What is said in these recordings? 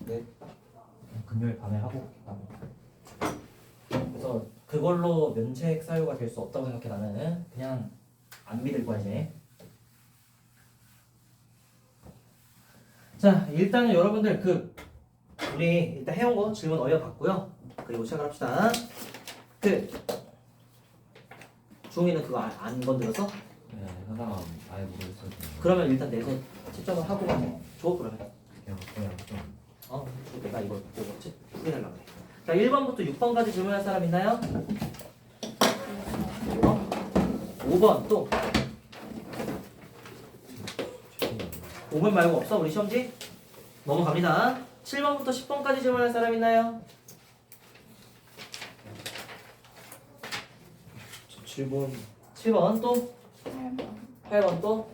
네. 금요일 밤에 하고 그래서 그걸로 면책 사유가 될 수 없다고 생각해. 나는 그냥 안 믿을 거야 이제. 자, 일단은 여러분들 우리 일단 해온 거 질문 어여봤고요. 그리고 시작을 합시다. 주홍이는 그거 안 건드렸어? 네, 하다가 아예 모르겠어요. 그러면 일단 내서 채점을 하고 줘 그러면. 그냥 좀 내가 이걸 보고 풀이하려고 해. 자, 1번부터 6번까지 질문할 사람 있나요? 5번 또 5번 말고 없어? 우리 시험지? 넘어갑니다. 7번부터 10번까지 질문할 사람 있나요? 7번 7번 또 8번 또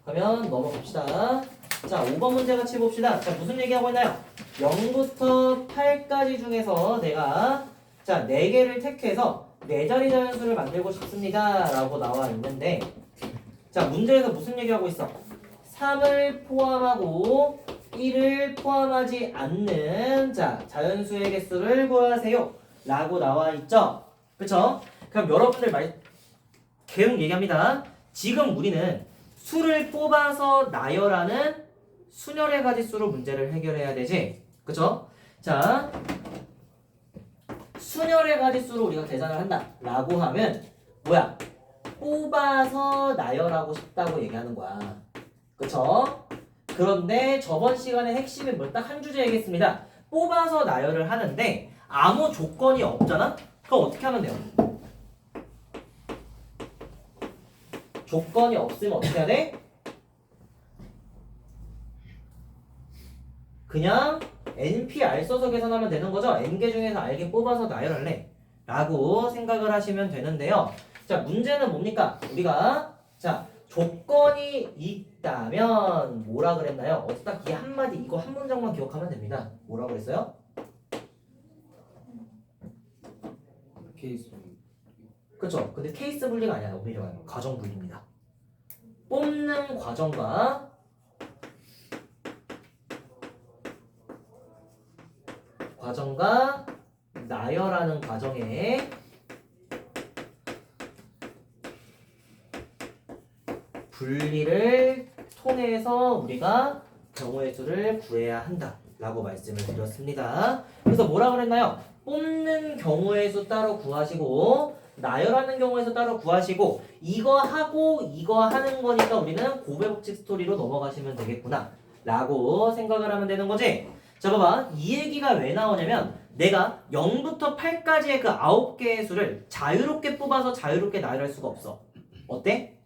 그러면 넘어갑시다. 자, 5번 문제 같이 봅시다. 자, 무슨 얘기하고 있나요? 0부터 8까지 중에서 내가 자 4개를 택해서 4자리 자연수를 만들고 싶습니다 라고 나와 있는데, 자 문제에서 무슨 얘기하고 있어? 3을 포함하고 1을 포함하지 않는 자 자연수의 개수를 구하세요 라고 나와 있죠. 그쵸? 그럼 여러분들 계속 얘기합니다. 지금 우리는 수를 뽑아서 나열하는 순열의 가지수로 문제를 해결해야 되지. 그쵸? 자, 순열의 가지수로 우리가 계산을 한다 라고 하면 뭐야? 뽑아서 나열하고 싶다고 얘기하는 거야. 그쵸? 그런데 저번 시간에 핵심은 뭘 딱 한 주제 얘기했습니다. 뽑아서 나열을 하는데 아무 조건이 없잖아? 그럼 어떻게 하면 돼요? 조건이 없으면 어떻게 해야 돼? 그냥 NPR 써서 계산하면 되는 거죠. N개 중에서 R개 뽑아서 나열할래 라고 생각을 하시면 되는데요. 자, 문제는 뭡니까? 우리가 자 조건이 있다면 뭐라 그랬나요? 딱 이 한마디 이거 한 문장만 기억하면 됩니다. 뭐라 그랬어요? 케이스 그쵸? 근데 케이스 분리가 아니야. 우리가 말하는 과정 분리입니다. 뽑는 과정과 나열하는 과정에 분리를 통해서 우리가 경우의 수를 구해야 한다 라고 말씀을 드렸습니다. 그래서 뭐라 그랬나요? 뽑는 경우의 수 따로 구하시고 나열하는 경우의 수 따로 구하시고 이거 하고 이거 하는 거니까 우리는 고배법칙 스토리로 넘어가시면 되겠구나 라고 생각을 하면 되는 거지. 자, 봐봐. 이 얘기가 왜 나오냐면 내가 0부터 8까지의 그 9개의 수를 자유롭게 뽑아서 자유롭게 나열할 수가 없어. 어때?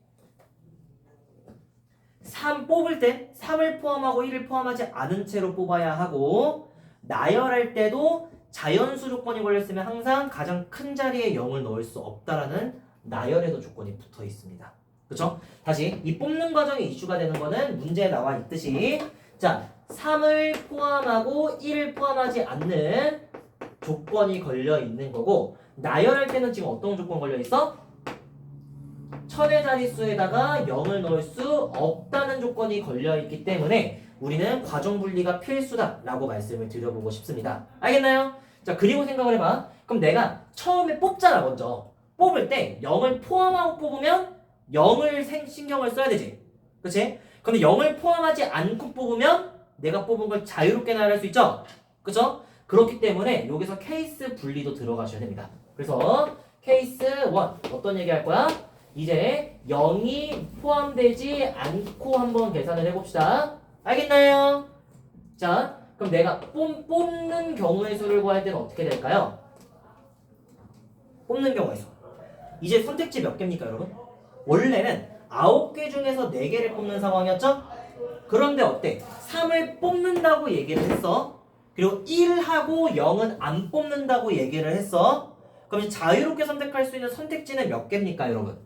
3 뽑을 때 3을 포함하고 1을 포함하지 않은 채로 뽑아야 하고, 나열할 때도 자연수 조건이 걸렸으면 항상 가장 큰 자리에 0을 넣을 수 없다라는 나열에도 조건이 붙어 있습니다. 그쵸? 다시 이 뽑는 과정이 이슈가 되는 거는 문제에 나와 있듯이 자 3을 포함하고 1을 포함하지 않는 조건이 걸려 있는 거고, 나열할 때는 지금 어떤 조건 걸려 있어? 천의 자릿수에다가 0을 넣을 수 없다는 조건이 걸려 있기 때문에 우리는 과정 분리가 필수다 라고 말씀을 드려보고 싶습니다. 알겠나요? 자, 그리고 생각을 해봐. 그럼 내가 처음에 뽑잖아. 먼저 뽑을 때 0을 포함하고 뽑으면 0을 신경을 써야 되지. 그치? 근데 0을 포함하지 않고 뽑으면 내가 뽑은 걸 자유롭게 나열할 수 있죠? 그쵸? 그렇기 때문에 여기서 케이스 분리도 들어가셔야 됩니다. 그래서 케이스 1 어떤 얘기 할 거야? 이제 0이 포함되지 않고 한번 계산을 해봅시다. 알겠나요? 자, 그럼 내가 뽑는 경우의 수를 구할 때는 어떻게 될까요? 뽑는 경우의 수. 이제 선택지 몇 개입니까, 여러분? 원래는 9개 중에서 4개를 뽑는 상황이었죠? 그런데 어때? 3을 뽑는다고 얘기를 했어. 그리고 1하고 0은 안 뽑는다고 얘기를 했어. 그럼 이제 자유롭게 선택할 수 있는 선택지는 몇 개입니까, 여러분?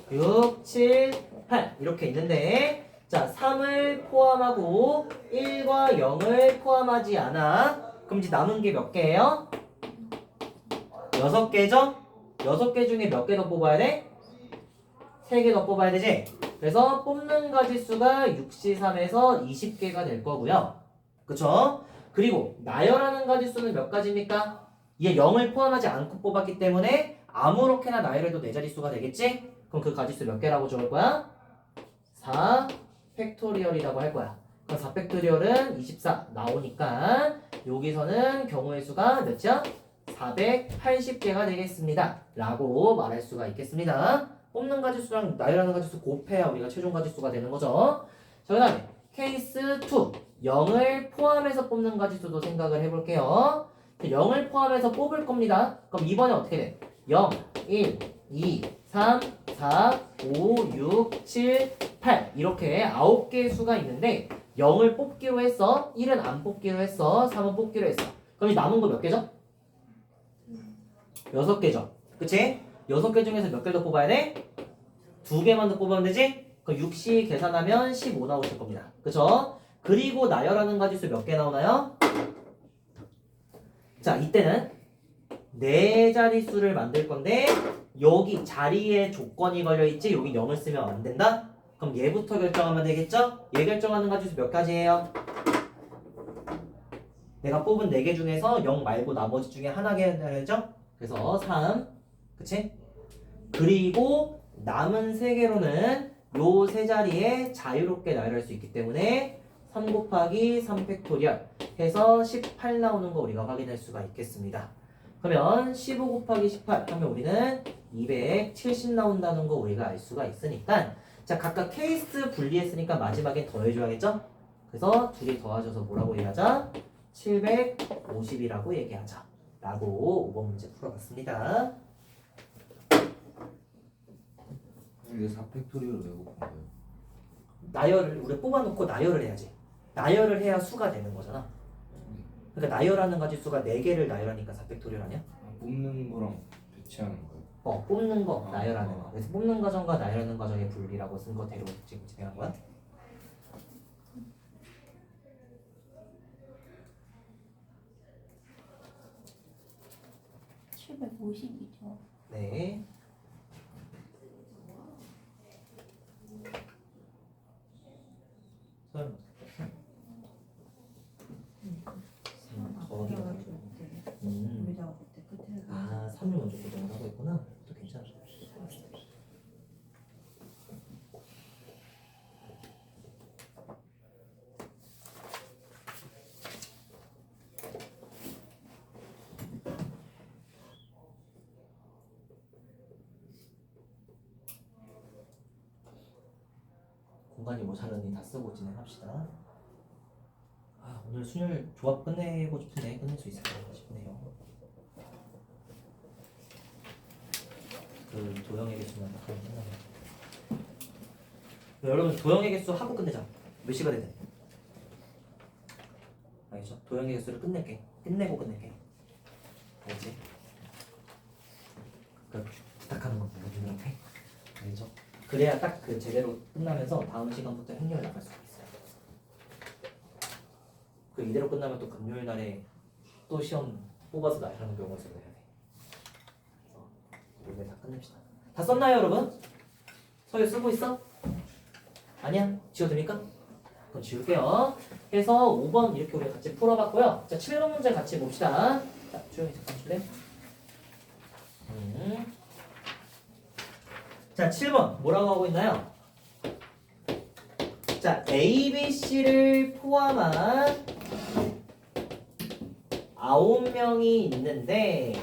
6, 7, 8 이렇게 있는데, 자 3을 포함하고 1과 0을 포함하지 않아. 그럼 이제 남은 게 몇 개예요? 6개죠? 6개 중에 몇 개 더 뽑아야 돼? 3개 더 뽑아야 되지? 그래서 뽑는 가지수가 6C3에서 20개가 될 거고요. 그쵸? 그리고 나열하는 가지수는 몇 가지입니까? 얘 0을 포함하지 않고 뽑았기 때문에 아무렇게나 나열해도 4자릿수가 되겠지? 그럼 그 가지수 몇 개라고 적을 거야? 4 팩토리얼이라고 할 거야. 그럼 4 팩토리얼은 24 나오니까 여기서는 경우의 수가 몇이야? 480개가 되겠습니다. 라고 말할 수가 있겠습니다. 뽑는 가지수랑 나열하는 가지수 곱해야 우리가 최종 가지수가 되는 거죠. 자, 그 다음에 케이스 2 0을 포함해서 뽑는 가지수도 생각을 해볼게요. 0을 포함해서 뽑을 겁니다. 그럼 이번에 어떻게 돼? 0, 1, 2, 3, 4, 5, 6, 7, 8 이렇게 9개의 수가 있는데 0을 뽑기로 했어. 1은 안 뽑기로 했어. 3은 뽑기로 했어. 그럼 이 남은 거 몇 개죠? 6개죠. 그치? 6개 중에서 몇 개 더 뽑아야 돼? 2개만 더 뽑으면 되지? 그럼 6시 계산하면 15 나오실 겁니다. 그쵸? 그리고 나열하는 가지수 몇 개 나오나요? 자, 이때는 4자릿수를 만들 건데 여기 자리에 조건이 걸려있지? 여기 0을 쓰면 안 된다? 그럼 얘부터 결정하면 되겠죠? 얘 결정하는 가지수 몇 가지예요? 내가 뽑은 4개 중에서 0 말고 나머지 중에 하나 해야죠? 그래서 3 그치? 그리고 남은 3개로는 요 3자리에 자유롭게 나열할 수 있기 때문에 3 곱하기 3 팩토리얼 해서 18 나오는 거 우리가 확인할 수가 있겠습니다. 그러면 15 곱하기 18 하면 우리는 270 나온다는 거 우리가 알 수가 있으니까 자 각각 케이스 분리했으니까 마지막에 더해줘야겠죠? 그래서 둘이 더하셔서 뭐라고 얘기하자? 750이라고 얘기하자 라고 5번 문제 풀어봤습니다. 이게 4팩토리얼 왜 곱한 거예요? 나열을 우리 뽑아놓고 나열을 해야지. 나열을 해야 수가 되는 거잖아. 그러니까 나열하는 가지수가 4개를 나열하니까 4팩토리얼 아니야? 뽑는 거랑 배치하는 거예요? 뽑는 거, 나열하는 거. 그래서 뽑는 과정과 나열하는 과정의 분리라고 쓴 거대로 지금 진행한 거야. (750이죠) 네. 아, 3을 먼저 고정을 하고 있구나. 또 괜찮아. 공간이 모자라니 다 쓰고 진행합시다. 아, 오늘 순열 조합 끝내고 싶은데 끝낼 수 있을까 싶네요. 그 도형의 개수만 딱 하면 끝나네. 여러분 도형의 개수 하고 끝내자. 몇 시가 되든. 알겠죠? 도형의 개수를 끝낼게. 끝내고 끝낼게. 알겠지? 그 부탁하는 거 부탁드릴게. 알겠죠? 그래야 딱 그 제대로 끝나면서 다음 시간부터 행렬 나갈 수가 있어요. 그 이대로 끝나면 또 금요일 날에 또 시험 뽑아서 나열하는 경우가 있어야 돼. 그래서 오늘 다 끝냅시다. 다 썼나요, 여러분? 서류 쓰고 있어? 아니야? 지워도 됩니까? 그럼 지울게요. 해서 5번 이렇게 우리 같이 풀어봤고요. 자, 7번 문제 같이 봅시다. 자, 조용히 잠깐 줄래? 자, 7번 뭐라고 하고 있나요? 자, A, B, C를 포함한 9명이 있는데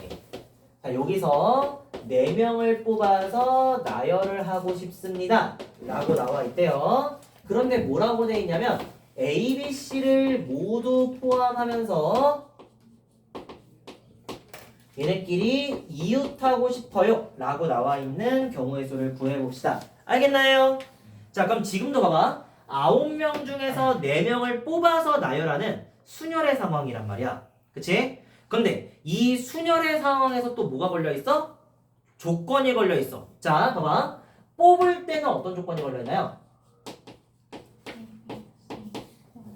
자, 여기서 4명을 뽑아서 나열을 하고 싶습니다 라고 나와 있대요. 그런데 뭐라고 돼 있냐면 A, B, C를 모두 포함하면서 얘네끼리 이웃하고 싶어요 라고 나와 있는 경우의 수를 구해봅시다. 알겠나요? 자, 그럼 지금도 봐봐. 9명 중에서 4명을 뽑아서 나열하는 순열의 상황이란 말이야. 그치? 근데 이 순열의 상황에서 또 뭐가 걸려있어? 조건이 걸려있어. 자, 봐봐. 뽑을 때는 어떤 조건이 걸려있나요?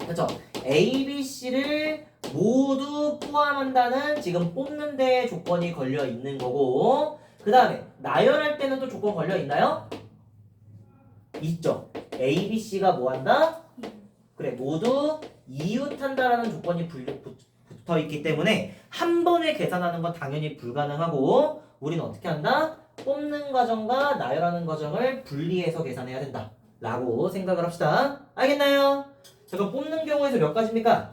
그렇죠? A, B, C를 모두 포함한다는 지금 뽑는 데 조건이 걸려 있는 거고 그 다음에 나열할 때는 또 조건 걸려 있나요? 있죠. A, B, C가 뭐 한다? 그래, 모두 이웃한다라는 조건이 붙어 있기 때문에 한 번에 계산하는 건 당연히 불가능하고 우리는 어떻게 한다? 뽑는 과정과 나열하는 과정을 분리해서 계산해야 된다 라고 생각을 합시다. 알겠나요? 자, 그럼 뽑는 경우에서 몇 가지입니까?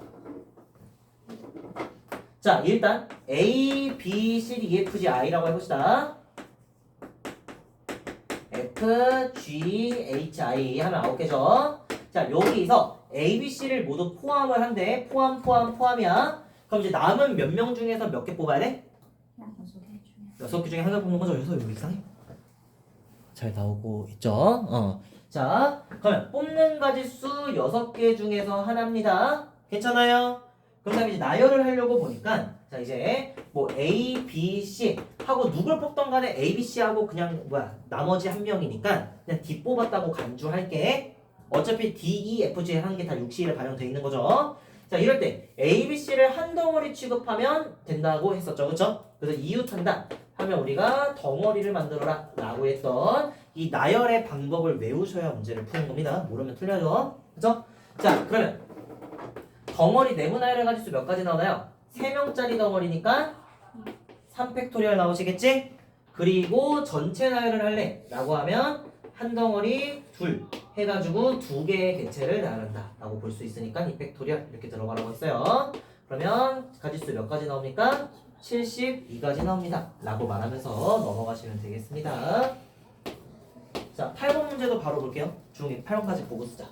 자, 일단 A, B, C, D, E, F, G, I라고 해봅시다. F, G, H, I 하면 9개죠. 자, 여기서 A, B, C를 모두 포함을 한대. 포함이야. 그럼 이제 남은 몇 명 중에서 몇 개 뽑아야 돼? 6개 중에 하나 뽑는 거죠. 여기서 여기 이상해? 잘 나오고 있죠? 자, 그러면 뽑는 가지수 6개 중에서 하나입니다. 괜찮아요? 그럼 다음에 이제 나열을 하려고 보니까 자, 이제 뭐 A, B, C 하고 누굴 뽑던 간에 A, B, C 하고 그냥 나머지 한 명이니까 그냥 D 뽑았다고 간주할게. 어차피 D, E, F, G 하는 게 다 육시에 반영돼 있는 거죠. 자, 이럴 때 A, B, C를 한 덩어리 취급하면 된다고 했었죠. 그쵸? 그래서 이웃한다 하면 우리가 덩어리를 만들어라 라고 했던 이 나열의 방법을 외우셔야 문제를 푸는 겁니다. 모르면 틀려져. 그쵸? 자, 그러면 덩어리 내부 나열의 가지수 몇 가지 나오나요? 3명짜리 덩어리니까 3팩토리얼 나오시겠지? 그리고 전체 나열을 할래 라고 하면 한 덩어리 둘 해가지고 2개의 객체를 나열한다 라고 볼 수 있으니까 2팩토리얼 이렇게 들어가라고 했어요. 그러면 가지수 몇 가지 나옵니까? 72가지 나옵니다 라고 말하면서 넘어가시면 되겠습니다. 자, 8번 문제도 바로 볼게요. 중에 8번까지 보고 쓰자.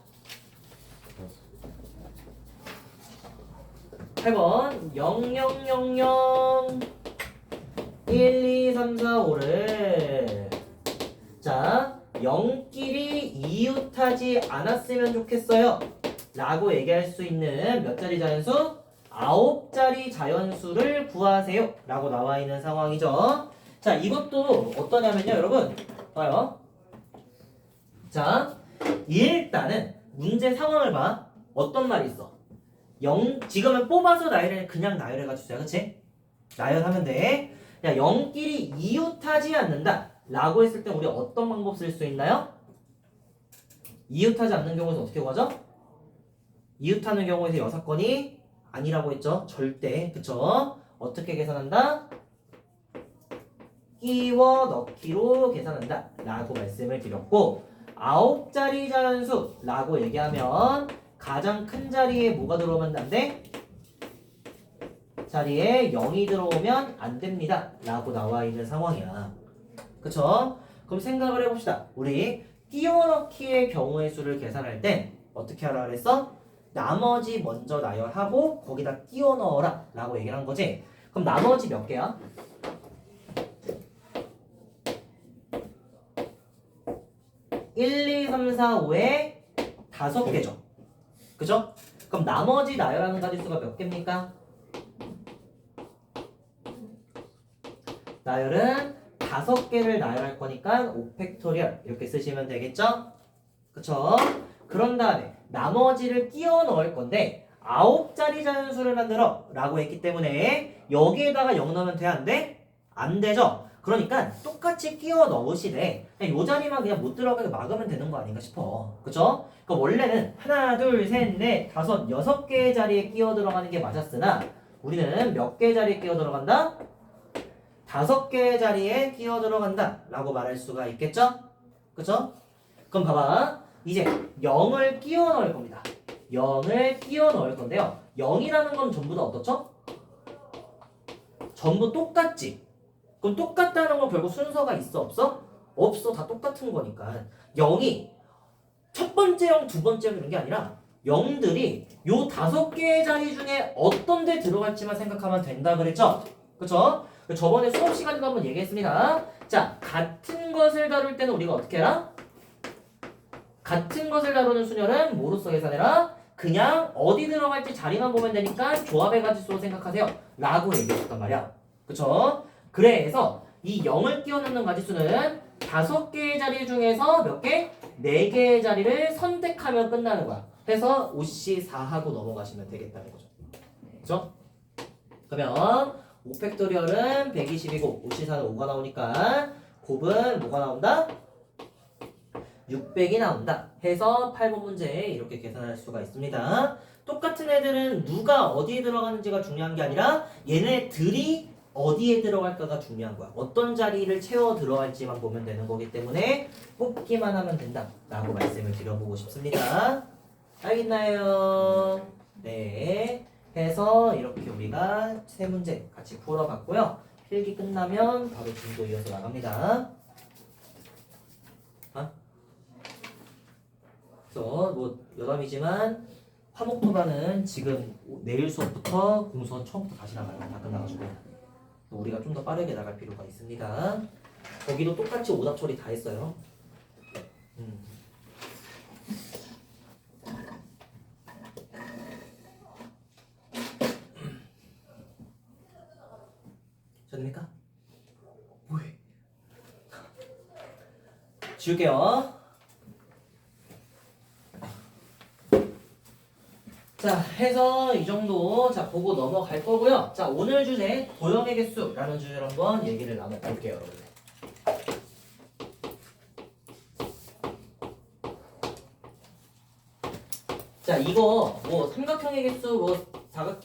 8번 0000 1, 2, 3, 4, 5를 자 0끼리 이웃하지 않았으면 좋겠어요 라고 얘기할 수 있는 몇 자리 자연수? 9자리 자연수를 구하세요 라고 나와 있는 상황이죠. 자, 이것도 어떠냐면요 여러분 봐요. 자, 일단은 문제 상황을 봐. 어떤 말이 있어? 지금은 뽑아서 나열해 그냥 나열해가지고 그치? 나열하면 돼. 야, 0끼리 이웃하지 않는다 라고 했을 때 우리 어떤 방법 쓸 수 있나요? 이웃하지 않는 경우에서 어떻게 구하죠? 이웃하는 경우에서 6건이 아니라고 했죠. 절대. 그쵸? 어떻게 계산한다? 끼워 넣기로 계산한다 라고 말씀을 드렸고 9자리 자연수 라고 얘기하면 가장 큰 자리에 뭐가 들어오면 안 돼? 자리에 0이 들어오면 안 됩니다 라고 나와 있는 상황이야. 그쵸? 그럼 생각을 해봅시다. 우리 띄워넣기의 경우의 수를 계산할 땐 어떻게 하라 그랬어? 나머지 먼저 나열하고 거기다 끼워 넣어라 라고 얘기를 한 거지. 그럼 나머지 몇 개야? (1, 2, 3, 4, 5에) 5개죠. 그죠? 그럼 나머지 나열하는 가지수가 몇 개입니까? 나열은 5개를 나열할 거니까 5팩토리얼 이렇게 쓰시면 되겠죠? 그쵸? 그런 다음에 나머지를 끼워 넣을 건데 9자리 자연수를 만들어 라고 했기 때문에 여기에다가 0 넣으면 돼? 안 돼? 안 되죠? 그러니까 똑같이 끼워 넣으시되 그냥 요 자리만 그냥 못 들어가게 막으면 되는 거 아닌가 싶어. 그쵸? 그러니까 원래는 하나, 둘, 셋, 넷, 다섯, 6개의 자리에 끼워 들어가는 게 맞았으나 우리는 몇 개의 자리에 끼워 들어간다? 5개의 자리에 끼워 들어간다 라고 말할 수가 있겠죠? 그쵸? 그럼 봐봐. 이제 0을 끼워 넣을 겁니다. 0을 끼워 넣을 건데요. 0이라는 건 전부 다 어떻죠? 전부 똑같지? 그럼 똑같다는 건 결국 순서가 있어 없어? 없어. 다 똑같은 거니까 0이 첫 번째 0, 두 번째 0 이런 게 아니라 0들이 요 5개의 자리 중에 어떤 데 들어갈지만 생각하면 된다 그랬죠? 그쵸? 저번에 수업 시간에도 한번 얘기했습니다. 자, 같은 것을 다룰 때는 우리가 어떻게 해라? 같은 것을 다루는 수열은 뭐로써 계산해라? 그냥 어디 들어갈지 자리만 보면 되니까 조합의 가지수로 생각하세요 라고 얘기했단 말이야. 그쵸? 그래서 이 0을 끼워 넣는 가지수는 5개의 자리 중에서 몇 개? 4개의 자리를 선택하면 끝나는 거야. 해서 OC 4하고 넘어가시면 되겠다는 거죠. 그쵸? 그러면 5팩토리얼은 120이고 5C4는 5가 나오니까 곱은 뭐가 나온다? 600이 나온다 해서 8번 문제 이렇게 계산할 수가 있습니다. 똑같은 애들은 누가 어디에 들어가는지가 중요한 게 아니라 얘네들이 어디에 들어갈까가 중요한 거야. 어떤 자리를 채워 들어갈지만 보면 되는 거기 때문에 뽑기만 하면 된다 라고 말씀을 드려보고 싶습니다. 알겠나요? 네, 해서 이렇게 우리가 세 문제 같이 풀어봤고요. 필기 끝나면 바로 진도 이어서 나갑니다. 그래서 뭐 여담이지만 화목토반은 지금 내일 수업부터 공수원 처음부터 다시 나가요. 다 끝나가지고 우리가 좀 더 빠르게 나갈 필요가 있습니다. 거기도 똑같이 오답 처리 다 했어요. 됩니까? 뭐해? 지울게요. 자, 해서 이 정도 자 보고 넘어갈 거고요. 자, 오늘 주제 도형의 개수라는 주제로 한번 얘기를 나눠볼게요, 여러분들. 자, 이거 뭐 삼각형의 개수, 뭐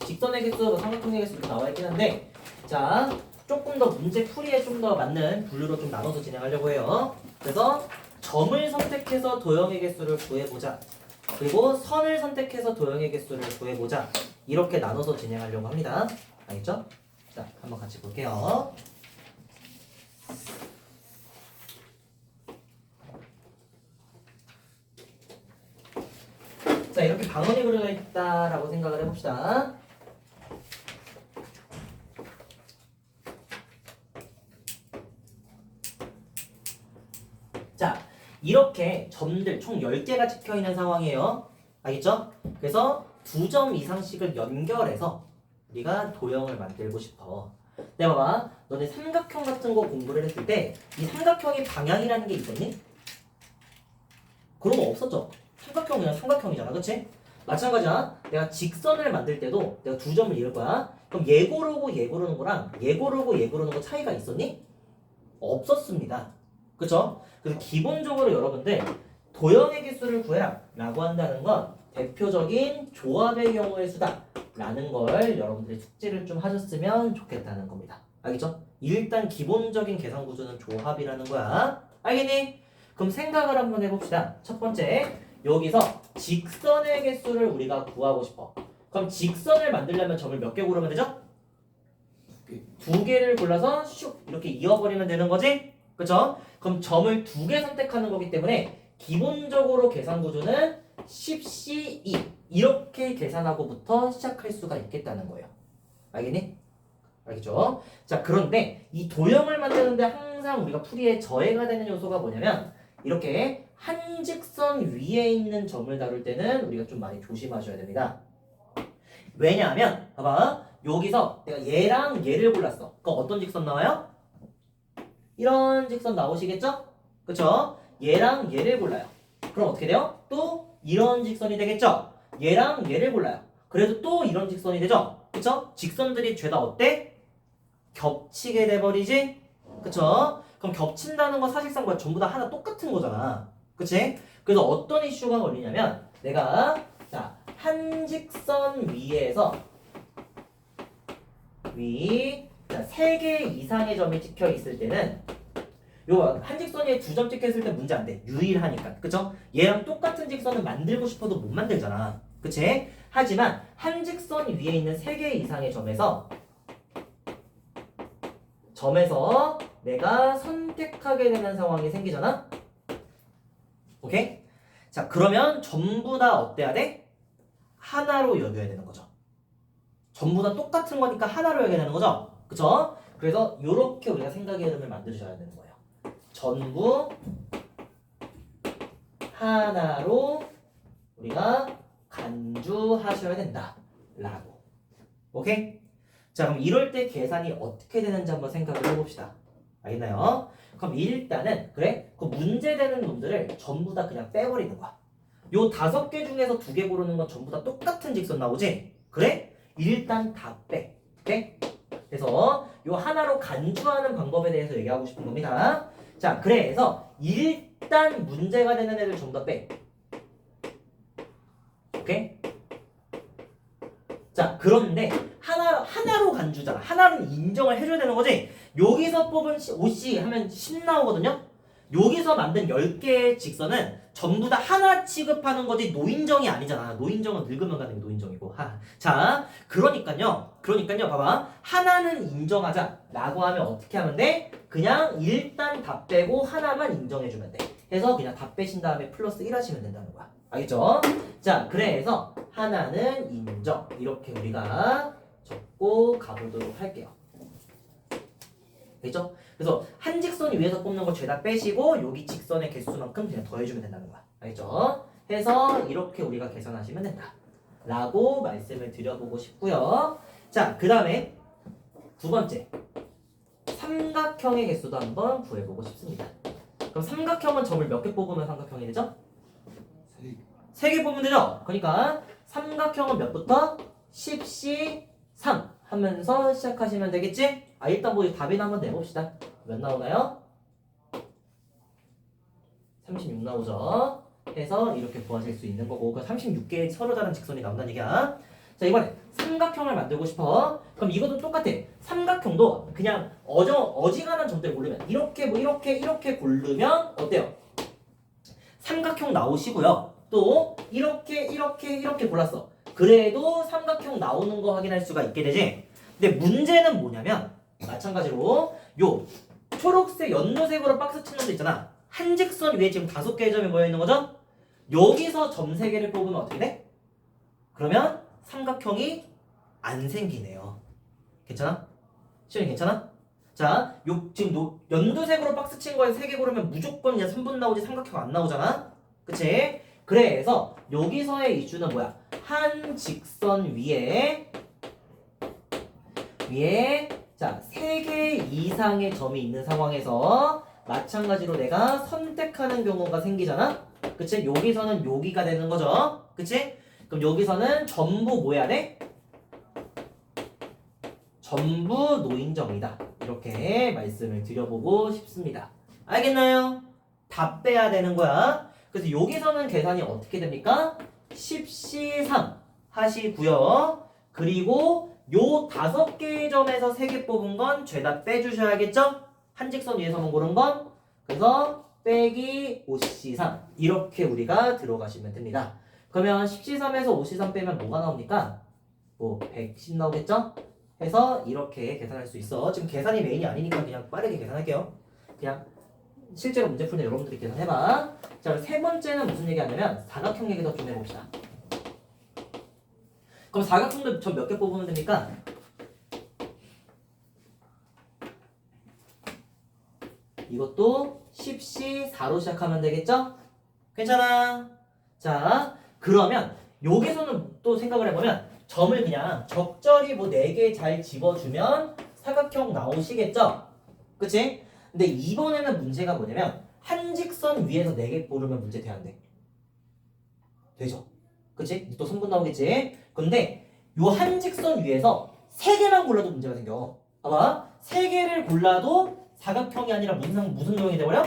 직선의 개수, 뭐 삼각형의 개수 나와 있긴 한데, 자, 조금 더 문제 풀이에 좀 더 맞는 분류로 좀 나눠서 진행하려고 해요. 그래서 점을 선택해서 도형의 개수를 구해보자. 그리고 선을 선택해서 도형의 개수를 구해보자. 이렇게 나눠서 진행하려고 합니다. 알겠죠? 자, 한번 같이 볼게요. 자, 이렇게 방언이 그려져 있다라고 생각을 해봅시다. 자, 이렇게 점들 총 10개가 찍혀있는 상황이에요. 알겠죠? 그래서 2점 이상씩을 연결해서 우리가 도형을 만들고 싶어. 내가 봐봐. 너네 삼각형 같은 거 공부를 했을 때 이 삼각형의 방향이라는 게 있었니? 그런 거 없었죠? 삼각형 그냥 삼각형이잖아. 그치? 마찬가지야. 내가 직선을 만들 때도 내가 2점을 이을 거야. 그럼 얘 고르고 얘 고르는 거랑 얘 고르고 얘 고르는 거 차이가 있었니? 없었습니다. 그쵸? 그래서 기본적으로 여러분들 도형의 개수를 구해라 라고 한다는 건 대표적인 조합의 경우의 수다 라는 걸 여러분들이 숙지를 좀 하셨으면 좋겠다는 겁니다. 알겠죠? 일단 기본적인 계산 구조는 조합이라는 거야. 알겠니? 그럼 생각을 한번 해봅시다. 첫 번째, 여기서 직선의 개수를 우리가 구하고 싶어. 그럼 직선을 만들려면 점을 몇 개 고르면 되죠? 2개를 골라서 슉 이렇게 이어버리면 되는 거지? 그쵸? 그럼 점을 2개 선택하는 거기 때문에 기본적으로 계산 구조는 10C2 이렇게 계산하고부터 시작할 수가 있겠다는 거예요. 알겠니? 알겠죠? 자, 그런데 이 도형을 만드는데 항상 우리가 풀이에 저해가 되는 요소가 뭐냐면 이렇게 한 직선 위에 있는 점을 다룰 때는 우리가 좀 많이 조심하셔야 됩니다. 왜냐하면 봐봐. 여기서 내가 얘랑 얘를 골랐어. 그럼 어떤 직선 나와요? 이런 직선 나오시겠죠? 그쵸? 얘랑 얘를 골라요. 그럼 어떻게 돼요? 또 이런 직선이 되겠죠? 얘랑 얘를 골라요. 그래도 또 이런 직선이 되죠? 그쵸? 직선들이 죄다 어때? 겹치게 돼버리지? 그쵸? 그럼 겹친다는 건 사실상 뭐야? 전부 다 하나 똑같은 거잖아. 그치? 그래서 어떤 이슈가 걸리냐면 내가 자, 한 직선 위에서 자, 3개 이상의 점이 찍혀 있을 때는 요 한 직선 위에 2점 찍혀 있을 때 문제 안 돼. 유일하니까. 그쵸? 얘랑 똑같은 직선을 만들고 싶어도 못 만들잖아. 그치? 하지만 한 직선 위에 있는 3개 이상의 점에서 내가 선택하게 되는 상황이 생기잖아? 오케이? 자, 그러면 전부 다 어때야 돼? 하나로 여겨야 되는 거죠. 전부 다 똑같은 거니까 하나로 여겨야 되는 거죠. 그쵸? 그래서 이렇게 우리가 생각의 흐름을 만들어줘야 되는 거예요. 전부 하나로 우리가 간주하셔야 된다. 라고. 오케이? 자, 그럼 이럴 때 계산이 어떻게 되는지 한번 생각을 해봅시다. 알겠나요? 그럼 일단은 그래? 그 문제되는 놈들을 전부 다 그냥 빼버리는 거야. 요 5개 중에서 2개 고르는 건 전부 다 똑같은 직선 나오지? 그래? 일단 다 빼. 오케이? 그래서 요 하나로 간주하는 방법에 대해서 얘기하고 싶은 겁니다. 자, 그래서 일단 문제가 되는 애들 전부 다 빼. 오케이? 자, 그런데 하나로 간주잖아. 하나는 인정을 해줘야 되는 거지. 여기서 뽑은 OC 하면 10 나오거든요. 여기서 만든 10개의 직선은 전부 다 하나 취급하는 거지 노인정이 아니잖아. 노인정은 늙으면 가는 게 노인정이고. 자, 그러니까요. 봐봐. 하나는 인정하자라고 하면 어떻게 하면 돼? 그냥 일단 다 빼고 하나만 인정해주면 돼. 해서 그냥 다 빼신 다음에 플러스 1 하시면 된다는 거야. 알겠죠? 자, 그래서 하나는 인정. 이렇게 우리가 적고 가보도록 할게요. 알겠죠? 그래서 한 직선 위에서 뽑는 걸 죄다 빼시고 여기 직선의 개수만큼 그냥 더해주면 된다는 거야. 알겠죠? 해서 이렇게 우리가 계산하시면 된다. 라고 말씀을 드려보고 싶고요. 자, 그 다음에 두 번째. 삼각형의 개수도 한번 구해보고 싶습니다. 그럼 삼각형은 점을 몇 개 뽑으면 삼각형이 되죠? 3개 뽑으면 되죠? 그러니까 삼각형은 몇부터? 10C 3 하면서 시작하시면 되겠지? 일단 뭐 답이나 한번 내봅시다. 몇 나오나요? 36 나오죠? 해서 이렇게 구하실 수 있는 거고 그 36개의 서로 다른 직선이 나온다는 얘기야. 자, 이번에 삼각형을 만들고 싶어. 그럼 이것도 똑같아. 삼각형도 그냥 어지간한 점들 고르면 이렇게 고르면 어때요? 삼각형 나오시고요. 또 이렇게 골랐어. 그래도 삼각형 나오는 거 확인할 수가 있게 되지. 근데 문제는 뭐냐면 마찬가지로 요 초록색 연두색으로 박스 치는 데 있잖아. 한 직선 위에 지금 5개의 점이 모여 있는 거죠? 여기서 점 3개를 뽑으면 어떻게 돼? 그러면 삼각형이 안 생기네요. 괜찮아? 시원이 괜찮아? 자, 지금 연두색으로 박스 친 거에 3개 고르면 무조건 그냥 3분 나오지 삼각형 안 나오잖아? 그치? 그래서 여기서의 이슈는 뭐야? 한 직선 위에 자 3개 이상의 점이 있는 상황에서 마찬가지로 내가 선택하는 경우가 생기잖아? 그치? 여기서는 여기가 되는 거죠? 그치? 그럼 여기서는 전부 뭐 해야 돼? 전부 노인정이다. 이렇게 말씀을 드려보고 싶습니다. 알겠나요? 다 빼야 되는 거야. 그래서 여기서는 계산이 어떻게 됩니까? 10C3 하시고요. 그리고 요 5개의 점에서 3개 뽑은 건 죄다 빼주셔야겠죠? 한 직선 위에서만 고른 건. 그래서 빼기 5C3 이렇게 우리가 들어가시면 됩니다. 그러면 10C3에서 5C3 빼면 뭐가 나옵니까? 뭐 110 나오겠죠? 해서 이렇게 계산할 수 있어. 지금 계산이 메인이 아니니까 그냥 빠르게 계산할게요. 그냥 실제로 문제 풀 때 여러분들이 계산해봐. 자, 세 번째는 무슨 얘기 하냐면 사각형 얘기도 좀 해봅시다. 그럼 사각형도 저 몇 개 뽑으면 됩니까? 이것도 10C4로 시작하면 되겠죠? 괜찮아? 자, 그러면 여기서는 또 생각을 해보면 점을 그냥 적절히 뭐 4개 잘 집어주면 사각형 나오시겠죠? 그치? 근데 이번에는 문제가 뭐냐면 한 직선 위에서 4개 고르면 문제 돼야 안 돼. 되죠? 그치? 또 선분 나오겠지? 근데 요 한 직선 위에서 3개만 골라도 문제가 생겨. 봐봐. 3개를 골라도 사각형이 아니라 무슨 도형이 돼버려?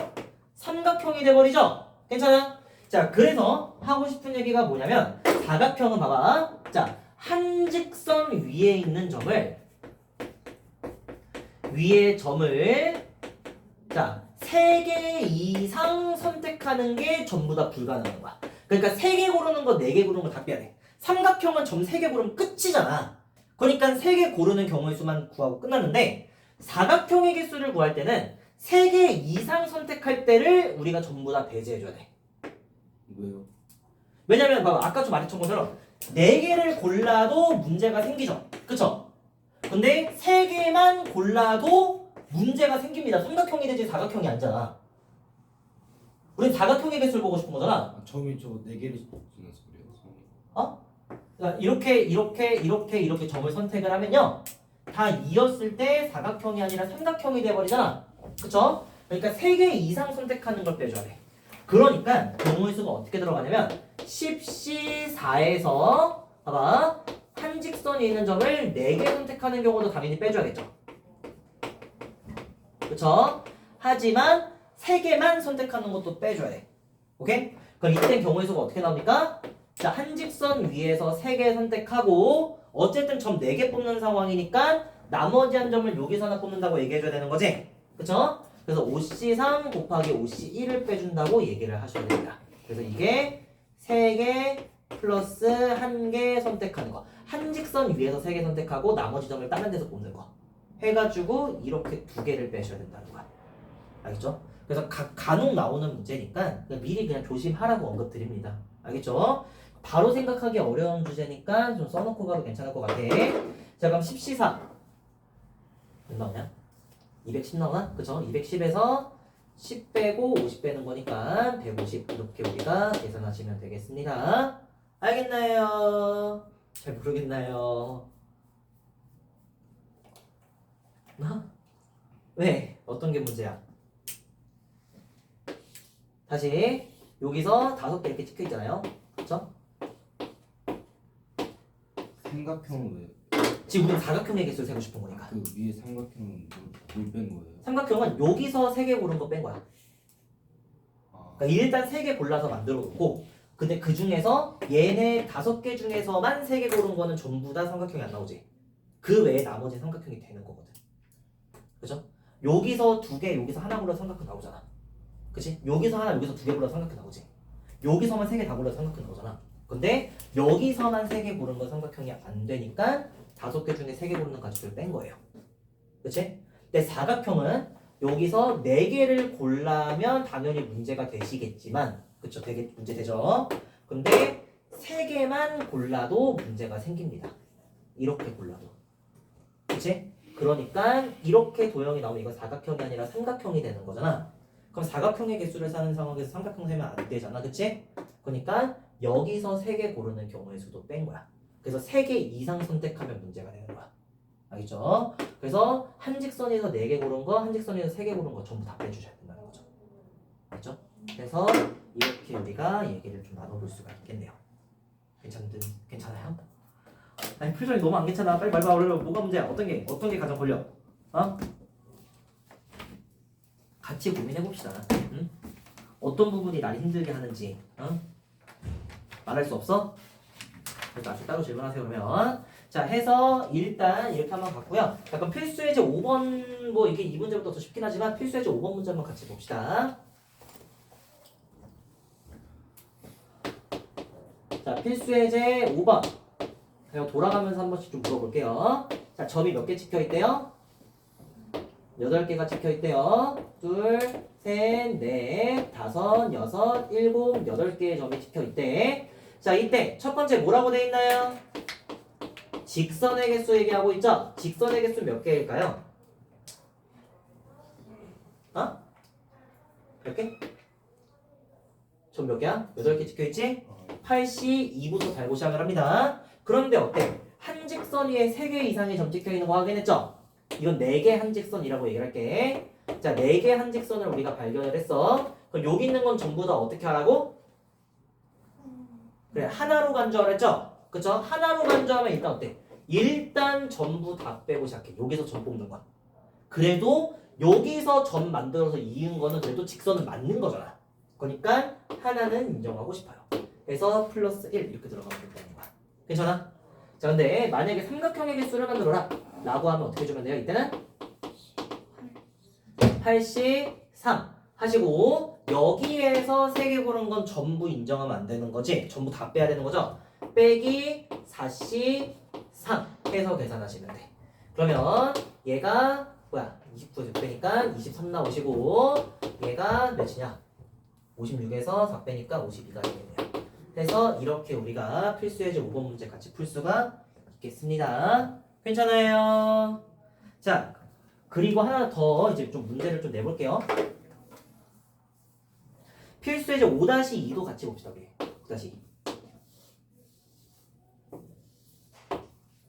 삼각형이 돼버리죠? 괜찮아? 자, 그래서 하고 싶은 얘기가 뭐냐면 사각형은 봐봐. 자, 한 직선 위에 있는 점을 자, 3개 이상 선택하는 게 전부 다 불가능한 거야. 그러니까 3개 고르는 거 4개 고르는 거 다 빼야 돼. 삼각형은 점 3개 고르면 끝이잖아. 그러니까 3개 고르는 경우의 수만 구하고 끝났는데 사각형의 개수를 구할 때는 3개 이상 선택할 때를 우리가 전부 다 배제해줘야 돼. 왜요? 왜냐면 봐봐. 아까 좀 말했던 것처럼 4개를 골라도 문제가 생기죠. 그쵸? 근데 3개만 골라도 문제가 생깁니다. 삼각형이 되지 사각형이 아니잖아. 우린 사각형의 개수를 보고 싶은 거잖아. 처음에 저 4개를 지나서 그래요. 어? 그러니까 이렇게 점을 선택을 하면요. 다 이었을 때 사각형이 아니라 삼각형이 돼버리잖아. 그쵸? 그러니까 3개 이상 선택하는 걸 빼줘야 돼. 그러니까 경우의 수가 어떻게 들어가냐면 10C4에서 봐봐. 한 직선이 있는 점을 4개 선택하는 경우도 당연히 빼줘야겠죠. 그쵸? 하지만 3개만 선택하는 것도 빼줘야 돼. 오케이? 그럼 이때 경우의 수가 어떻게 나옵니까? 자, 한 직선 위에서 3개 선택하고 어쨌든 점 4개 뽑는 상황이니까 나머지 한 점을 여기서 하나 뽑는다고 얘기해줘야 되는 거지? 그쵸? 그래서 OC3 곱하기 OC1을 빼준다고 얘기를 하셔야 됩니다. 그래서 이게 3개 플러스 1개 선택하는 거. 한 직선 위에서 3개 선택하고 나머지 점을 다른 데서 뽑는 거. 해가지고 이렇게 2개를 빼셔야 된다는 거야. 알겠죠? 그래서 간혹 나오는 문제니까 미리 그냥 조심하라고 언급드립니다. 알겠죠? 바로 생각하기 어려운 주제니까 좀 써놓고 가도 괜찮을 것 같아. 자, 그럼 10시사 몇 나오냐? 210 나오나? 그쵸? 210에서 10 빼고 50 빼는 거니까 150 이렇게 우리가 계산하시면 되겠습니다. 알겠나요? 잘 모르겠나요? 왜? 어떤 게 문제야? 다시 여기서 5개 이렇게 찍혀 있잖아요. 그쵸? 삼각형은 왜? 지금 우리는 사각형의 개수를 세고 싶은 거니까. 그 위에 삼각형은 뭘 뺀 거예요? 삼각형은 여기서 3개 고른 거 뺀 거야. 아, 그러니까 일단 3개 골라서 만들어 놓고 근데 그 중에서 얘네 5개 중에서만 3개 고른 거는 전부 다 삼각형이 안 나오지. 그 외에 나머지 삼각형이 되는 거거든. 그죠? 여기서 2개, 여기서 하나 골라서 삼각형 나오잖아. 그치? 여기서 하나, 여기서 2개 골라서 삼각형 나오지. 여기서만 3개 다 골라서 삼각형 나오잖아. 근데 여기서만 3개 고른 건 삼각형이 안 되니까 5개 중에 3개 고르는 가지를 뺀 거예요. 그치? 근데 사각형은 여기서 4개를 골라면 당연히 문제가 되시겠지만 그쵸? 되게 문제 되죠? 근데 3개만 골라도 문제가 생깁니다. 이렇게 골라도. 그치? 그러니까 이렇게 도형이 나오면 이건 사각형이 아니라 삼각형이 되는 거잖아. 그럼 사각형의 개수를 사는 상황에서 삼각형 세면 안 되잖아. 그치? 그러니까 여기서 3개 고르는 경우의 수도 뺀 거야. 그래서 3개 이상 선택하면 문제가 되는 거야. 알겠죠? 그래서 한 직선에서 4개 고른 거, 한 직선에서 3개 고른 거 전부 다 빼주셔야 된다는 거죠. 알겠죠? 그래서 이렇게 우리가 얘기를 좀 나눠볼 수가 있겠네요. 괜찮아요? 아니 표정이 너무 안 괜찮아. 빨리 말봐. 뭐가 문제야? 어떤 게 가장 걸려? 어? 같이 고민해 봅시다. 응? 어떤 부분이 날 힘들게 하는지, 어? 말할 수 없어? 나중에 따로 질문하세요. 그러면 자 해서 일단 이렇게 한번 갔고요. 약간 필수 예제 5번 뭐 이게 2문제보다 더 쉽긴 하지만 필수 예제 5번 문제 한번 같이 봅시다. 자 필수 예제 5번. 그냥 돌아가면서 한 번씩 좀 물어볼게요. 자 점이 몇 개 찍혀 있대요? 8개가 찍혀 있대요. 둘, 셋, 넷, 다섯, 여섯, 일곱, 8개의 점이 찍혀 있대. 자 이때 첫 번째 뭐라고 돼 있나요? 직선의 개수 얘기하고 있죠? 직선의 개수 몇 개일까요? 어? 몇 개? 점 몇 개야? 8개 찍혀 있지? 8시 2부터 달고 시작을 합니다. 그런데 어때? 한 직선 위에 3개 이상의 점 찍혀 있는 거 확인했죠? 이건 4개 한 직선이라고 얘기를 할게. 자, 4개 한 직선을 우리가 발견을 했어. 그럼 여기 있는 건 전부 다 어떻게 하라고? 그래, 하나로 간주하라 했죠? 그쵸? 하나로 간주하면 일단 어때? 일단 전부 다 빼고 시작해. 여기서 점 뽑는 거야. 그래도 여기서 점 만들어서 이은 거는 그래도 직선은 맞는 거잖아. 그러니까 하나는 인정하고 싶어요. 그래서 플러스 1 이렇게 들어가면 된다는 거야. 괜찮아? 자, 근데 만약에 삼각형의 개수를 만들어라 라고 하면 어떻게 해주면 돼요? 이때는 83 하시고 여기에서 3개 고른 건 전부 인정하면 안 되는 거지? 전부 다 빼야 되는 거죠? 빼기 4C3 해서 계산하시면 돼. 그러면 얘가 뭐야? 29에서 빼니까 23 나오시고 얘가 몇이냐? 56에서 4 빼니까 52가 되겠네요. 그래서 이렇게 우리가 필수 예제 5번 문제 같이 풀 수가 있겠습니다. 괜찮아요? 자, 그리고 하나 더 이제 좀 문제를 좀 내볼게요. 필수 예제 5-2도 같이 봅시다. 우리 5-2.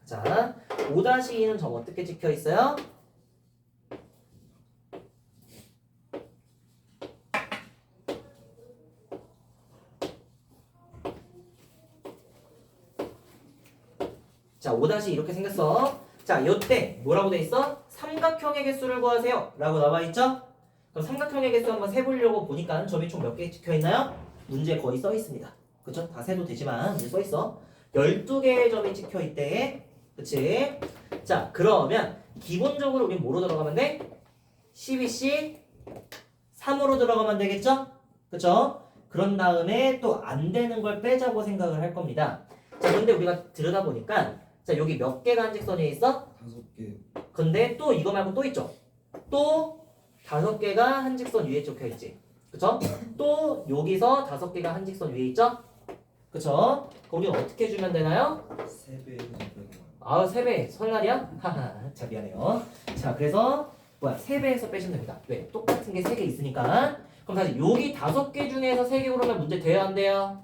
자, 5-2는 점 어떻게 찍혀 있어요? 자, 5- 이렇게 생겼어. 자, 요때 뭐라고 돼 있어? 삼각형의 개수를 구하세요. 라고 나와 있죠? 그럼 삼각형의 개수 한번 세보려고 보니까 점이 총 몇 개 찍혀 있나요? 문제 거의 써 있습니다. 그쵸? 다 세도 되지만 문제 써 있어. 12개의 점이 찍혀 있대. 그치? 자, 그러면 기본적으로 우리 뭐로 들어가면 돼? 12C 3으로 들어가면 되겠죠? 그쵸? 그런 다음에 또 안 되는 걸 빼자고 생각을 할 겁니다. 자, 근데 우리가 들여다보니까 자, 여기 몇 개가 한직선에 있어? 5개. 근데 또 이거 말고 또 있죠? 또 5개가 한직선 위에 적혀 있지. 그쵸? 또 여기서 5개가 한직선 위에 있죠? 그쵸? 그럼 우리는 어떻게 주면 되나요? 3배에서 빼고. 아, 3배. 설날이야? 하하. 자, 미안해요. 자, 그래서 뭐야? 3배에서 빼시면 됩니다. 왜? 똑같은 게 3개 있으니까. 그럼 다시 여기 5개 중에서 3개 고르면 문제 돼요, 안 돼요?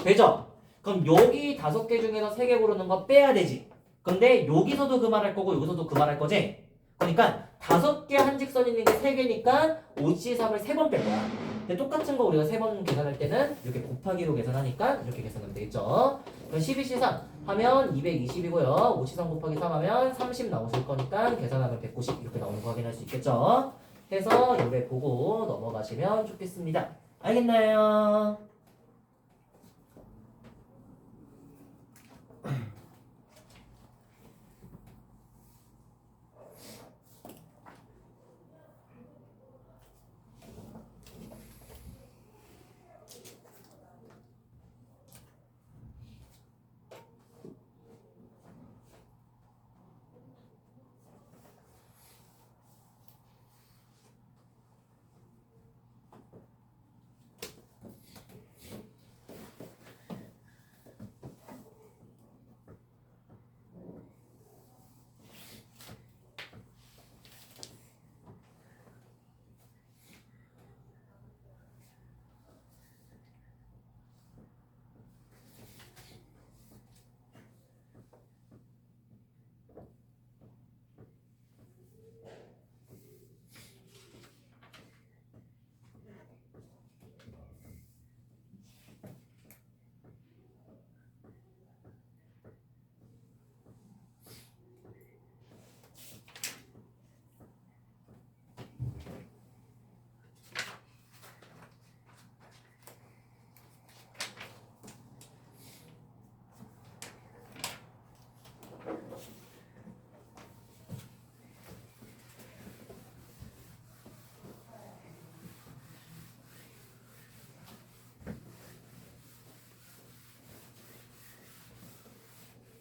되죠? 그럼 여기 5개 중에서 3개 고르는 거 빼야 되지. 근데 여기서도 그 말 할 거고 여기서도 그 말 할 거지? 그러니까 5개 한직선 있는 게 3개니까 5C3을 3번 뺄 거야. 근데 똑같은 거 우리가 3번 계산할 때는 이렇게 곱하기로 계산하니까 이렇게 계산하면 되겠죠. 그럼 12C3 하면 220이고요. 5C3 곱하기 3 하면 30 나오실 거니까 계산하면 190 이렇게 나오는 거 확인할 수 있겠죠. 해서 요래 보고 넘어가시면 좋겠습니다. 알겠나요?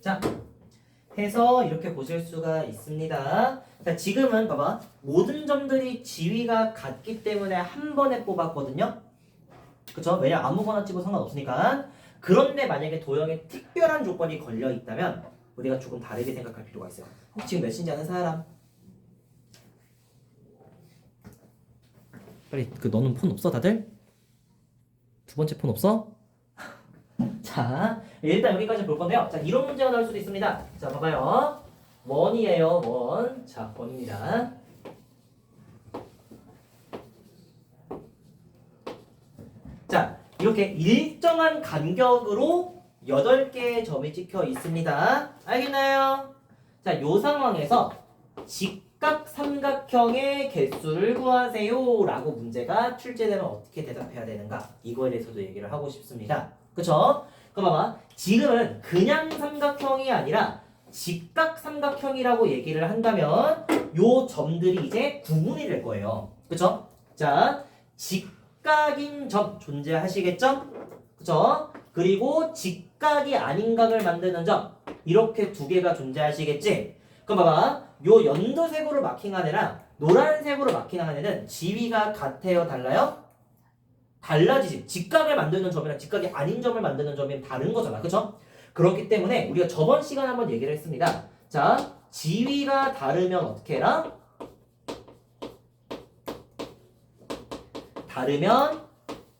자, 해서 이렇게 보실 수가 있습니다. 자, 지금은 봐봐. 모든 점들이 지위가 같기 때문에 한 번에 뽑았거든요. 그쵸? 왜냐 아무거나 찍어도 상관없으니까. 그런데 만약에 도형에 특별한 조건이 걸려 있다면 우리가 조금 다르게 생각할 필요가 있어요. 혹시 지금 몇 시인지 아는 사람? 빨리 너는 폰 없어 다들? 두 번째 폰 없어? 자, 일단 여기까지 볼 건데요. 자, 이런 문제가 나올 수도 있습니다. 자, 봐봐요. 원이에요, 원. 자, 원입니다. 자, 이렇게 일정한 간격으로 8개의 점이 찍혀 있습니다. 알겠나요? 자, 요 상황에서 직각 삼각형의 개수를 구하세요 라고 문제가 출제되면 어떻게 대답해야 되는가? 이거에 대해서도 얘기를 하고 싶습니다. 그쵸? 그럼 봐봐. 지금은 그냥 삼각형이 아니라 직각 삼각형이라고 얘기를 한다면 요 점들이 이제 구분이 될 거예요. 그쵸? 자, 직각인 점 존재하시겠죠? 그쵸? 그리고 직각이 아닌 각을 만드는 점 이렇게 두 개가 존재하시겠지? 그럼 봐봐. 요 연두색으로 마킹한 애랑 노란색으로 마킹한 애는 지위가 같아요? 달라요? 달라지지. 직각을 만드는 점이랑 직각이 아닌 점을 만드는 점이 다른 거잖아. 그쵸? 그렇기 때문에 우리가 저번 시간에 한번 얘기를 했습니다. 자, 지위가 다르면 어떻게 해라? 다르면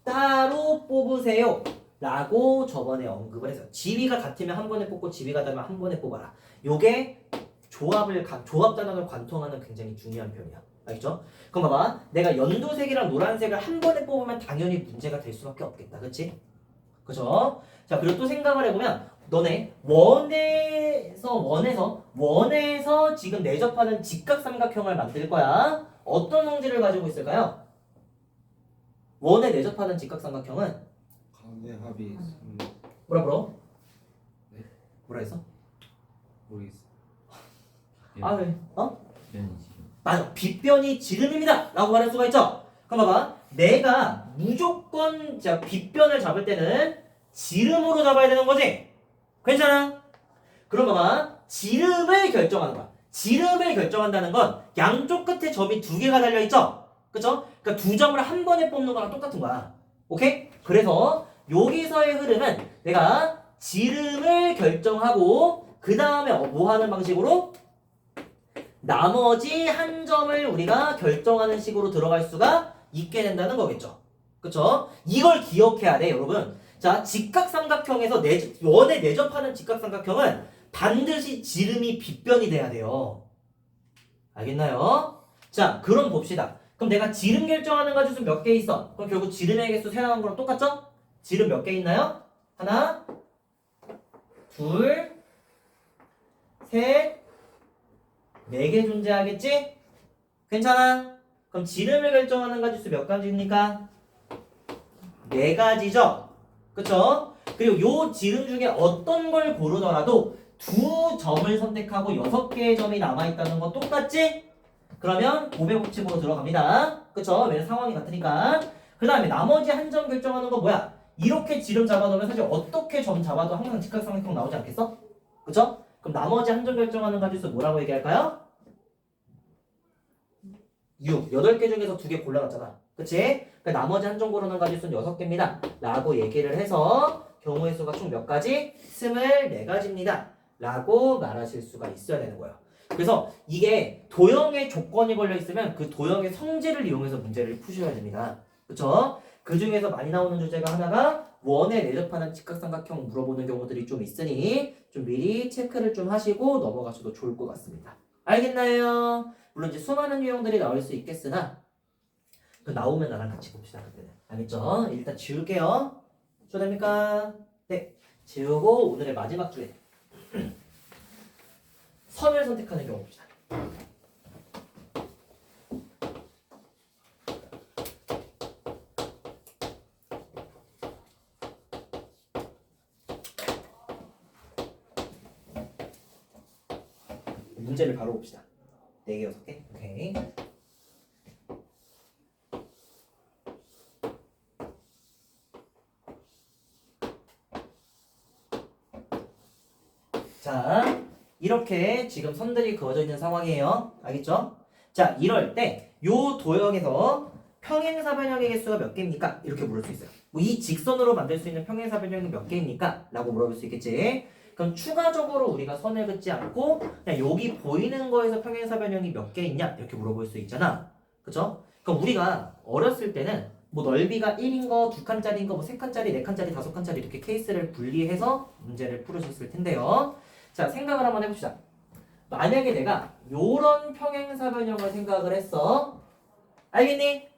따로 뽑으세요 라고 저번에 언급을 했어요. 지위가 같으면 한 번에 뽑고 지위가 다르면 한 번에 뽑아라. 요게 조합 단원을 관통하는 굉장히 중요한 표현이야. 알겠죠? 그럼 봐봐. 내가 연두색이랑 노란색을 한 번에 뽑으면 당연히 문제가 될 수밖에 없겠다. 그치? 그죠? 자, 그리고 또 생각을 해보면 너네 원에서 지금 내접하는 직각삼각형을 만들 거야. 어떤 성질을 가지고 있을까요? 원에 내접하는 직각삼각형은 가운데 합이 뭐라? 네? 뭐라 했어? 모르겠어. 아 왜? 어? 변이지. 맞아. 빗변이 지름입니다. 라고 말할 수가 있죠. 그럼 봐봐. 내가 무조건 자 빗변을 잡을 때는 지름으로 잡아야 되는 거지. 괜찮아? 그럼 봐봐. 지름을 결정하는 거야. 지름을 결정한다는 건 양쪽 끝에 점이 두 개가 달려있죠? 그쵸? 그러니까 두 점을 한 번에 뽑는 거랑 똑같은 거야. 오케이? 그래서 여기서의 흐름은 내가 지름을 결정하고 그 다음에 뭐 하는 방식으로? 나머지 한 점을 우리가 결정하는 식으로 들어갈 수가 있게 된다는 거겠죠. 그쵸? 이걸 기억해야 돼, 여러분. 자, 직각삼각형에서 원에 내접하는 직각삼각형은 반드시 지름이 빗변이 돼야 돼요. 알겠나요? 자, 그럼 봅시다. 그럼 내가 지름 결정하는 가지수 몇 개 있어? 그럼 결국 지름의 개수 세 나온 거랑 똑같죠? 지름 몇 개 있나요? 하나, 둘, 셋, 네 개 존재하겠지? 괜찮아? 그럼 지름을 결정하는 가지수 몇 가지입니까? 네 가지죠? 그쵸? 그리고 요 지름 중에 어떤 걸 고르더라도 두 점을 선택하고 6개의 점이 남아있다는 건 똑같지? 그러면 500법칙으로 들어갑니다. 그쵸? 왜냐면 상황이 같으니까. 그 다음에 나머지 한 점 결정하는 거 뭐야? 이렇게 지름 잡아놓으면 사실 어떻게 점 잡아도 항상 직각삼각형 나오지 않겠어? 그쵸? 그럼 나머지 한 점 결정하는 가지수 뭐라고 얘기할까요? 6. 8개 중에서 2개 골라놨잖아. 그치? 그러니까 나머지 한 점 고르는 가지수는 6개입니다. 라고 얘기를 해서 경우의 수가 총 몇 가지? 24가지입니다. 라고 말하실 수가 있어야 되는 거예요. 그래서 이게 도형의 조건이 걸려 있으면 그 도형의 성질을 이용해서 문제를 푸셔야 됩니다. 그쵸? 그 중에서 많이 나오는 주제가 하나가 원에 내접하는 직각삼각형 물어보는 경우들이 좀 있으니 좀 미리 체크를 좀 하시고 넘어가셔도 좋을 것 같습니다. 알겠나요? 물론 이제 수많은 유형들이 나올 수 있겠으나 그 나오면 나랑 같이 봅시다. 그때는. 알겠죠? 일단 지울게요. 됩니까? 네. 지우고 오늘의 마지막 주에 선을 선택하는 경우 봅시다. 문제를 바로 봅시다. 4개, 6개. 오케이. 자, 이렇게 지금 선들이 그어져 있는 상황이에요. 알겠죠? 자, 이럴 때 요 도형에서 평행사변형의 개수가 몇 개입니까? 이렇게 물을 수 있어요. 뭐 이 직선으로 만들 수 있는 평행사변형이 몇 개입니까? 라고 물어볼 수 있겠지. 그럼 추가적으로 우리가 선을 긋지 않고 그냥 여기 보이는 거에서 평행사변형이 몇 개 있냐? 이렇게 물어볼 수 있잖아. 그쵸? 그럼 우리가 어렸을 때는 뭐 넓이가 1인 거, 2칸짜리인 거, 뭐 3칸짜리, 4칸짜리, 5칸짜리 이렇게 케이스를 분리해서 문제를 풀으셨을 텐데요. 자, 생각을 한번 해봅시다. 만약에 내가 요런 평행사변형을 생각을 했어. 알겠니?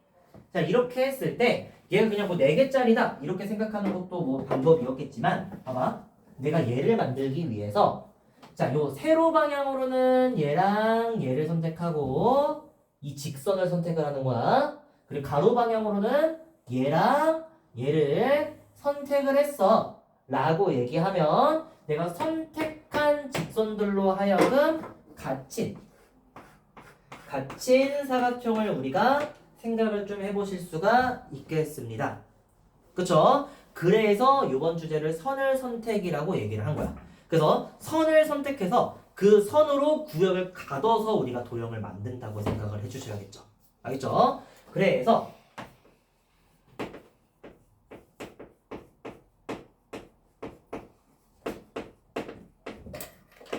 자, 이렇게 했을 때 얘가 그냥 뭐 4개짜리다 이렇게 생각하는 것도 뭐 방법이었겠지만 봐봐. 내가 얘를 만들기 위해서 자, 요 세로 방향으로는 얘랑 얘를 선택하고 이 직선을 선택을 하는 거야. 그리고 가로 방향으로는 얘랑 얘를 선택을 했어. 라고 얘기하면 내가 선택한 직선들로 하여금 갇힌 사각형을 우리가 생각을 좀 해보실 수가 있겠습니다. 그쵸? 그래서 이번 주제를 선을 선택이라고 얘기를 한 거야. 그래서 선을 선택해서 그 선으로 구역을 가둬서 우리가 도형을 만든다고 생각을 해주셔야겠죠. 알겠죠? 그래서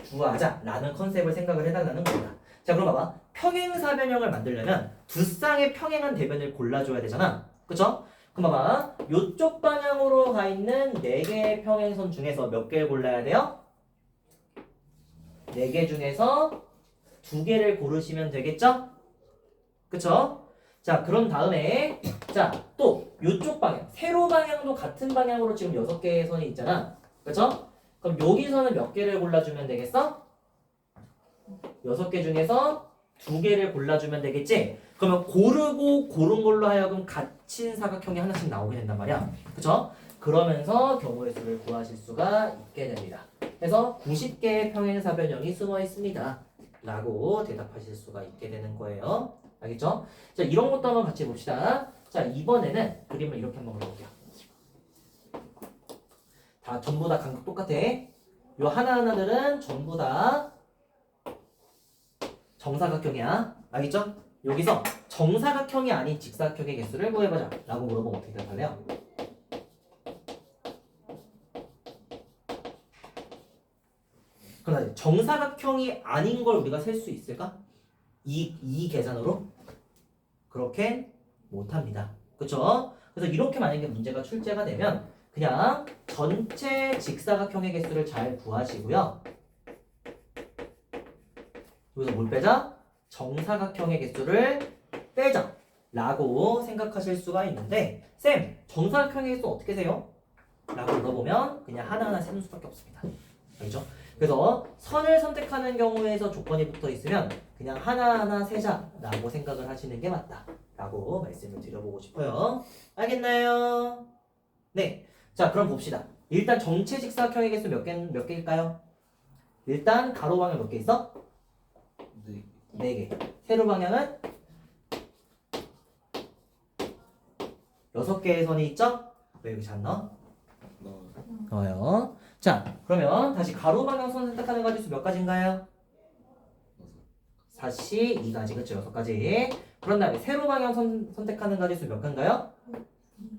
구하자라는 컨셉을 생각을 해달라는 겁니다. 자, 그럼 봐봐. 평행사변형을 만들려면 두 쌍의 평행한 대변을 골라줘야 되잖아. 그쵸? 그럼 봐봐. 요쪽 방향으로 가 있는 4개의 평행선 중에서 몇 개를 골라야 돼요? 4개 중에서 2개를 고르시면 되겠죠? 그쵸? 자, 그런 다음에 자, 또 요쪽 방향, 세로 방향도 같은 방향으로 지금 6개의 선이 있잖아. 그쵸? 그럼 여기서는 몇 개를 골라주면 되겠어? 6개 중에서 2개를 골라주면 되겠지? 그러면 고르고 고른 걸로 하여금 갇힌 사각형이 하나씩 나오게 된단 말이야. 그쵸? 그러면서 경우의 수를 구하실 수가 있게 됩니다. 그래서 90개의 평행사변형이 숨어 있습니다. 라고 대답하실 수가 있게 되는 거예요. 알겠죠? 자, 이런 것도 한번 같이 봅시다. 자, 이번에는 그림을 이렇게 한번 그려볼게요. 다 전부 다 간극 똑같아. 요 하나하나들은 전부 다 정사각형이야. 알겠죠? 여기서 정사각형이 아닌 직사각형의 개수를 구해보자 라고 물어보면 어떻게 대답할래요? 그러나 정사각형이 아닌 걸 우리가 셀 수 있을까? 이 계산으로? 그렇게 못합니다. 그쵸? 그래서 이렇게 만약에 문제가 출제가 되면 그냥 전체 직사각형의 개수를 잘 구하시고요. 여기서 뭘 빼자? 정사각형의 개수를 빼자 라고 생각하실 수가 있는데 쌤, 정사각형의 개수 어떻게 세요? 라고 물어보면 그냥 하나하나 세는 수밖에 없습니다. 알죠? 그래서 선을 선택하는 경우에서 조건이 붙어 있으면 그냥 하나하나 세자 라고 생각을 하시는 게 맞다 라고 말씀을 드려보고 싶어요. 알겠나요? 네. 자, 그럼 봅시다. 일단 전체 직사각형의 개수 몇 개일까요? 일단 가로 방향 몇 개 있어? 네. 4개. 세로 방향은 6개의 선이 있죠? 왜 여기 잘 넣어? 넣어요. 자, 그러면 다시 가로 방향 선 선택하는 가지수 몇 가지인가요? 4시 2가지, 그쵸? 6가지. 그런 다음에 세로 방향 선택하는 가지수 몇 가지인가요?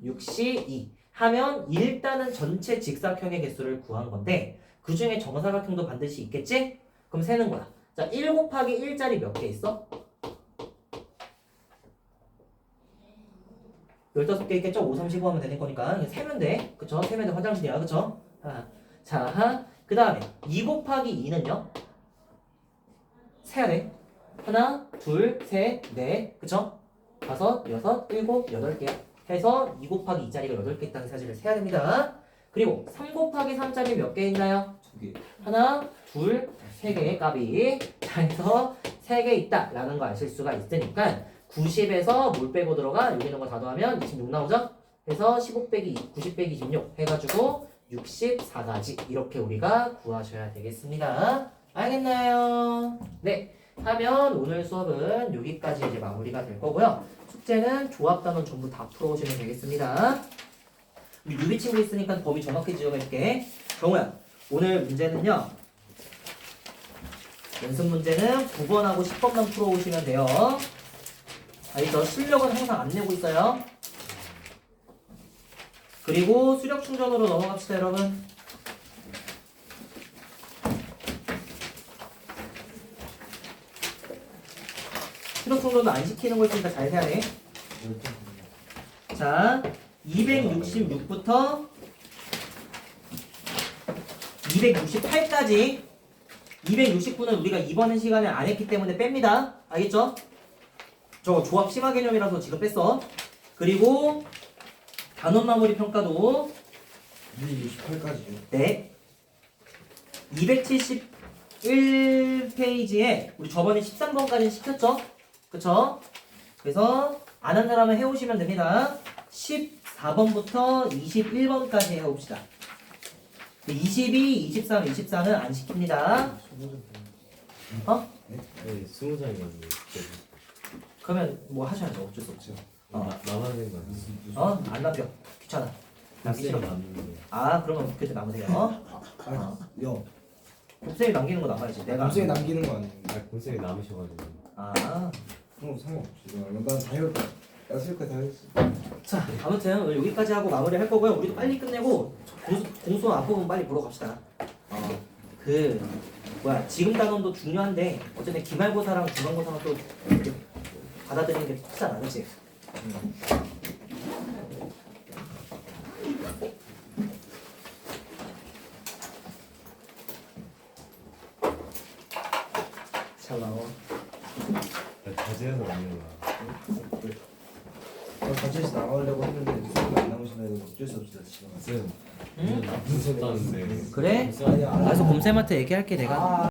6시 2. 하면 일단은 전체 직사각형의 개수를 구한 건데 그 중에 정사각형도 반드시 있겠지? 그럼 세는 거야. 자, 1 곱하기 1짜리 몇 개 있어? 15개 있겠죠? 5, 3, 15 하면 되는 거니까 이거 세면 돼. 그쵸? 세면 돼. 화장실이야. 그쵸? 자, 그 다음에 2 곱하기 2는요? 세야 돼. 하나, 둘, 셋, 넷. 그쵸? 5, 6, 7, 8개야. 해서 2 곱하기 2짜리가 8개 있다는 사실을 세야 됩니다. 그리고 3 곱하기 3짜리 몇 개 있나요? 2개. 하나, 둘, 3개의 값이 자 해서 3개 있다 라는 거 아실 수가 있으니까 90에서 뭘 빼고 들어가? 여기 있는 거 다 더하면 26 나오죠? 그래서 15 빼기 90 빼기 26 해가지고 64가지 이렇게 우리가 구하셔야 되겠습니다. 알겠나요? 네. 하면 오늘 수업은 여기까지 이제 마무리가 될 거고요. 숙제는 조합 단원 전부 다 풀어오시면 되겠습니다. 우리 유비 친구 있으니까 범위 정확히 지어볼게. 정우야, 오늘 문제는요. 연습 문제는 9번하고 10번만 풀어오시면 돼요. 알겠죠? 출력은 항상 안 내고 있어요. 그리고 수력 충전으로 넘어갑시다, 여러분. 수력 충전도 안 시키는 거 있으니까 잘 해야 돼. 자, 266부터 268까지 269는 우리가 이번 시간에 안 했기 때문에 뺍니다. 알겠죠? 저 조합 심화 개념이라서 지금 뺐어. 그리고 단원 마무리 평가도 268까지요. 네. 271페이지에 우리 저번에 13번까지 시켰죠? 그쵸? 그래서 안 한 사람은 해오시면 됩니다. 14번부터 21번까지 해봅시다. 22, 23, 24는 안 시킵니다. 어? 네? 네, 20살이면 그러면 뭐 하셔야죠. 어쩔 수 없죠. 나만 된거 어? 안 남겨. 귀찮아. 남기 싫어. 남는데 아, 그러면 그때 남으세요. 야, 곱셈이 남기는 거 남아야지. 내가. 남생이 남기는 거 아니에요? 곤생이 남으셔가지고 아. 그럼 상관없지. 난다 해올게. 쓸 거 다 했어. 자, 아무튼 오늘 여기까지 하고 마무리할 거고요. 우리도 빨리 끝내고 공수 앞부분 빨리 보러 갑시다. 지금 단원도 중요한데 어쨌든 기말고사랑 중간고사랑 또 이렇게 받아들이는 게 크잖아, 그렇지? 잘 나와. 과제해서 남는 거야. 같이 나가려고 했는데 수업이 안 나오시면 어쩔 수 없이 지금. 쌤 응? 나쁜 썼다는데. 그래? 아니야. 알아서 곰쌤한테 얘기할게 내가.